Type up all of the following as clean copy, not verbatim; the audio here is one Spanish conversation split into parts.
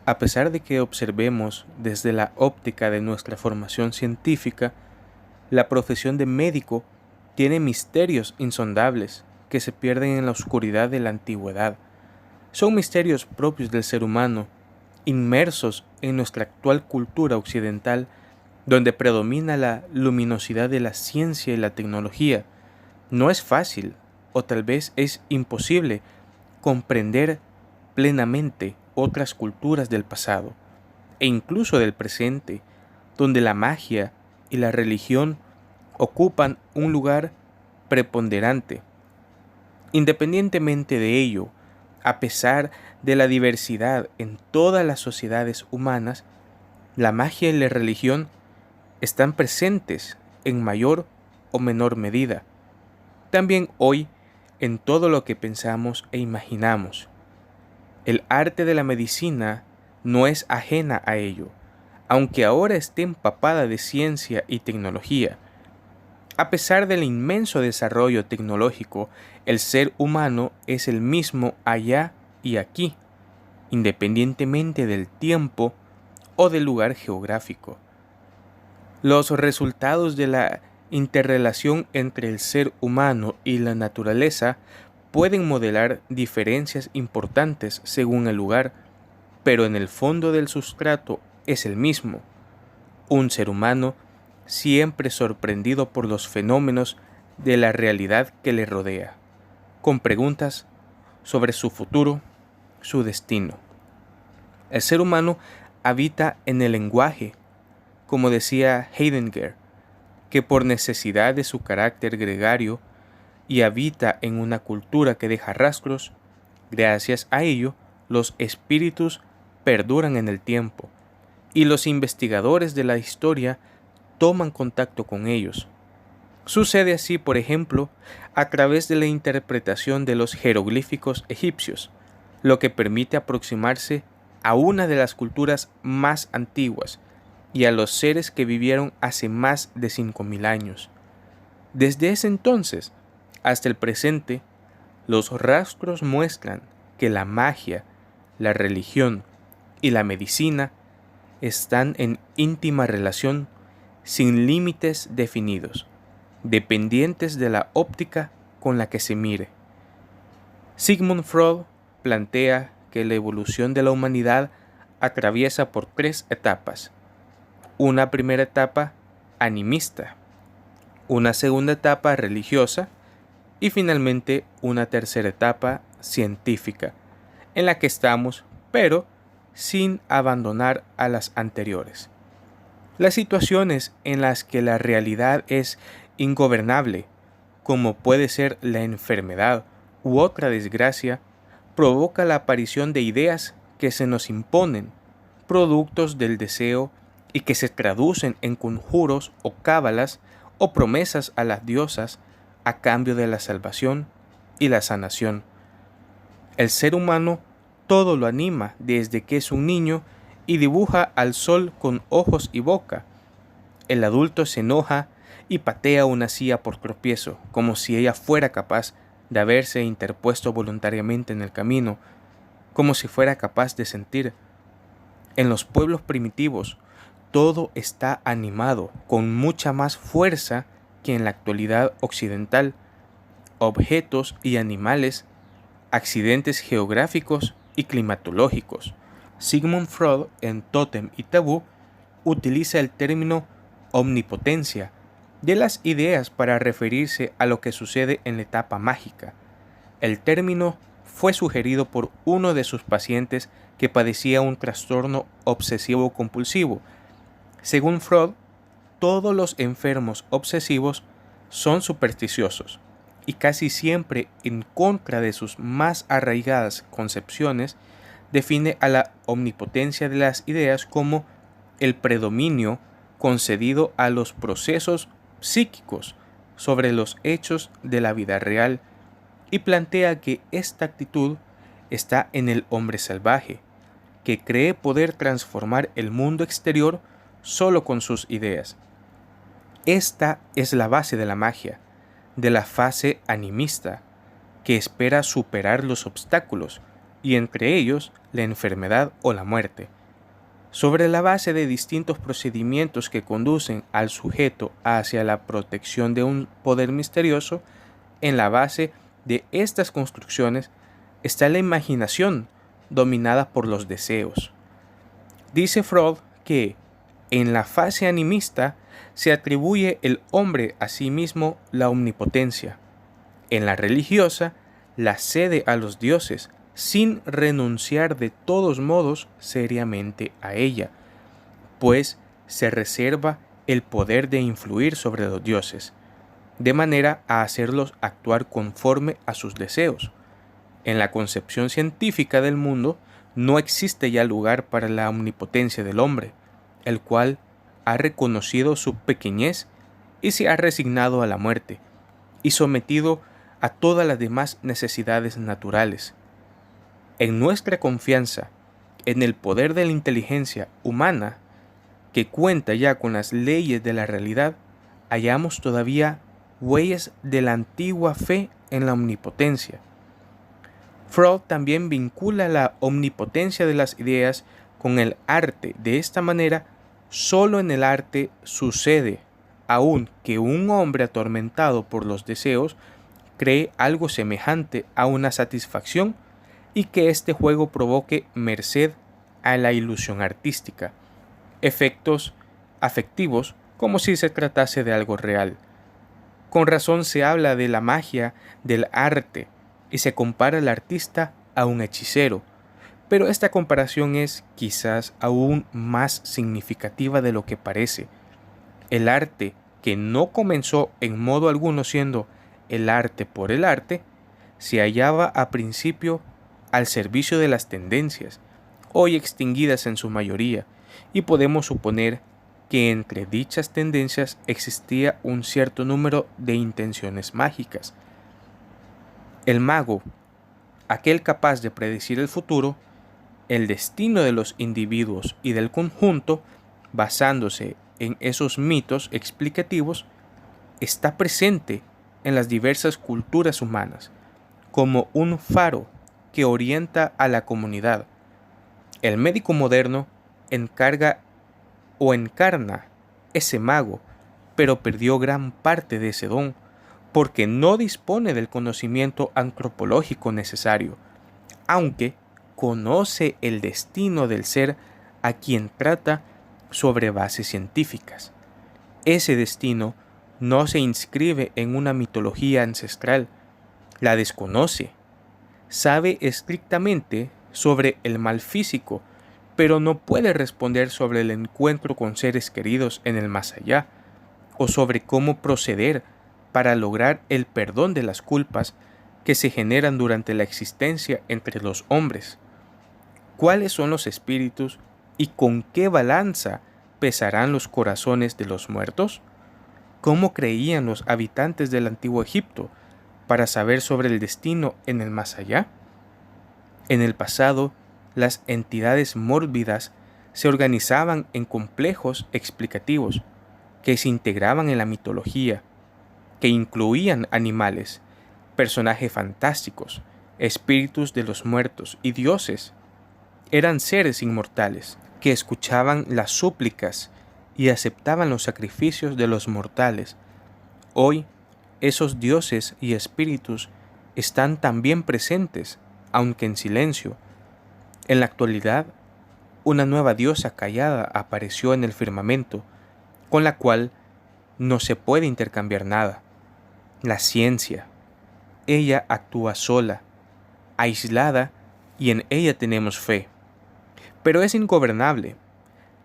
A pesar de que observemos desde la óptica de nuestra formación científica, la profesión de médico tiene misterios insondables que se pierden en la oscuridad de la antigüedad. Son misterios propios del ser humano, inmersos en nuestra actual cultura occidental, donde predomina la luminosidad de la ciencia y la tecnología. No es fácil, o tal vez es imposible, comprender plenamente otras culturas del pasado, e incluso del presente, donde la magia y la religión ocupan un lugar preponderante. Independientemente de ello, a pesar de la diversidad en todas las sociedades humanas, la magia y la religión están presentes en mayor o menor medida. También hoy, en todo lo que pensamos e imaginamos. El arte de la medicina no es ajena a ello, aunque ahora esté empapada de ciencia y tecnología. A pesar del inmenso desarrollo tecnológico, el ser humano es el mismo allá y aquí, independientemente del tiempo o del lugar geográfico. Los resultados de la interrelación entre el ser humano y la naturaleza pueden modelar diferencias importantes según el lugar, pero en el fondo del sustrato es el mismo, un ser humano siempre sorprendido por los fenómenos de la realidad que le rodea, con preguntas sobre su futuro, su destino. El ser humano habita en el lenguaje, como decía Heidegger, que por necesidad de su carácter gregario y habita en una cultura que deja rastros, gracias a ello, los espíritus perduran en el tiempo y los investigadores de la historia toman contacto con ellos. Sucede así, por ejemplo, a través de la interpretación de los jeroglíficos egipcios, lo que permite aproximarse a una de las culturas más antiguas y a los seres que vivieron hace más de 5000 años. Desde ese entonces hasta el presente, los rastros muestran que la magia, la religión y la medicina están en íntima relación, sin límites definidos, dependientes de la óptica con la que se mire. Sigmund Freud plantea que la evolución de la humanidad atraviesa por 3 etapas. Una primera etapa animista, una segunda etapa religiosa y finalmente una tercera etapa científica, en la que estamos, pero sin abandonar a las anteriores. Las situaciones en las que la realidad es ingobernable, como puede ser la enfermedad u otra desgracia, provoca la aparición de ideas que se nos imponen, productos del deseo y que se traducen en conjuros o cábalas o promesas a las diosas a cambio de la salvación y la sanación. El ser humano todo lo anima desde que es un niño y dibuja al sol con ojos y boca. El adulto se enoja y patea una silla por tropiezo, como si ella fuera capaz de haberse interpuesto voluntariamente en el camino, como si fuera capaz de sentir. En los pueblos primitivos, todo está animado con mucha más fuerza que en la actualidad occidental. Objetos y animales, accidentes geográficos y climatológicos. Sigmund Freud, en Tótem y Tabú, utiliza el término omnipotencia de las ideas para referirse a lo que sucede en la etapa mágica. El término fue sugerido por uno de sus pacientes que padecía un trastorno obsesivo-compulsivo. Según Freud, todos los enfermos obsesivos son supersticiosos y casi siempre en contra de sus más arraigadas concepciones, define a la omnipotencia de las ideas como el predominio concedido a los procesos psíquicos sobre los hechos de la vida real y plantea que esta actitud está en el hombre salvaje, que cree poder transformar el mundo exterior solo con sus ideas. Esta es la base de la magia, de la fase animista, que espera superar los obstáculos, y entre ellos la enfermedad o la muerte. Sobre la base de distintos procedimientos que conducen al sujeto hacia la protección de un poder misterioso, en la base de estas construcciones está la imaginación dominada por los deseos. Dice Freud que en la fase animista se atribuye el hombre a sí mismo la omnipotencia. En la religiosa la cede a los dioses, sin renunciar de todos modos seriamente a ella, pues se reserva el poder de influir sobre los dioses, de manera a hacerlos actuar conforme a sus deseos. En la concepción científica del mundo no existe ya lugar para la omnipotencia del hombre, el cual ha reconocido su pequeñez y se ha resignado a la muerte, y sometido a todas las demás necesidades naturales. En nuestra confianza en el poder de la inteligencia humana, que cuenta ya con las leyes de la realidad, hallamos todavía huellas de la antigua fe en la omnipotencia. Freud también vincula la omnipotencia de las ideas con el arte. De esta manera, solo en el arte sucede aún que un hombre atormentado por los deseos cree algo semejante a una satisfacción y que este juego provoque merced a la ilusión artística, efectos afectivos como si se tratase de algo real. Con razón se habla de la magia del arte y se compara al artista a un hechicero, pero esta comparación es quizás aún más significativa de lo que parece. El arte, que no comenzó en modo alguno siendo el arte por el arte, se hallaba a principio al servicio de las tendencias, hoy extinguidas en su mayoría, y podemos suponer que entre dichas tendencias existía un cierto número de intenciones mágicas. El mago, aquel capaz de predecir el futuro, el destino de los individuos y del conjunto, basándose en esos mitos explicativos, está presente en las diversas culturas humanas, como un faro que orienta a la comunidad. El médico moderno encarna ese mago, pero perdió gran parte de ese don, porque no dispone del conocimiento antropológico necesario, aunque conoce el destino del ser a quien trata sobre bases científicas. Ese destino no se inscribe en una mitología ancestral, la desconoce, sabe estrictamente sobre el mal físico, pero no puede responder sobre el encuentro con seres queridos en el más allá, o sobre cómo proceder para lograr el perdón de las culpas que se generan durante la existencia entre los hombres. ¿Cuáles son los espíritus y con qué balanza pesarán los corazones de los muertos? ¿Cómo creían los habitantes del antiguo Egipto para saber sobre el destino en el más allá? En el pasado, las entidades mórbidas se organizaban en complejos explicativos que se integraban en la mitología, que incluían animales, personajes fantásticos, espíritus de los muertos y dioses. Eran seres inmortales que escuchaban las súplicas y aceptaban los sacrificios de los mortales. Hoy, esos dioses y espíritus están también presentes, aunque en silencio. En la actualidad, una nueva diosa callada apareció en el firmamento, con la cual no se puede intercambiar nada: la ciencia. Ella actúa sola, aislada, y en ella tenemos fe. Pero es ingobernable.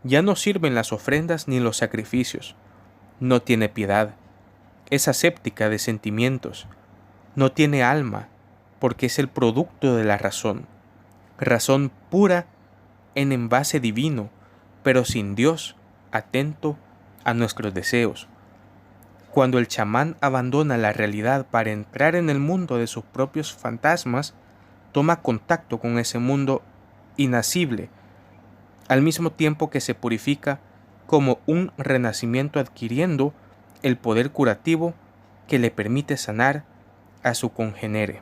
Ya no sirven las ofrendas ni los sacrificios. No tiene piedad. Es aséptica de sentimientos. No tiene alma, porque es el producto de la razón. Razón pura en envase divino, pero sin Dios, atento a nuestros deseos. Cuando el chamán abandona la realidad para entrar en el mundo de sus propios fantasmas, toma contacto con ese mundo inacible, al mismo tiempo que se purifica como un renacimiento, adquiriendo el poder curativo que le permite sanar a su congénere.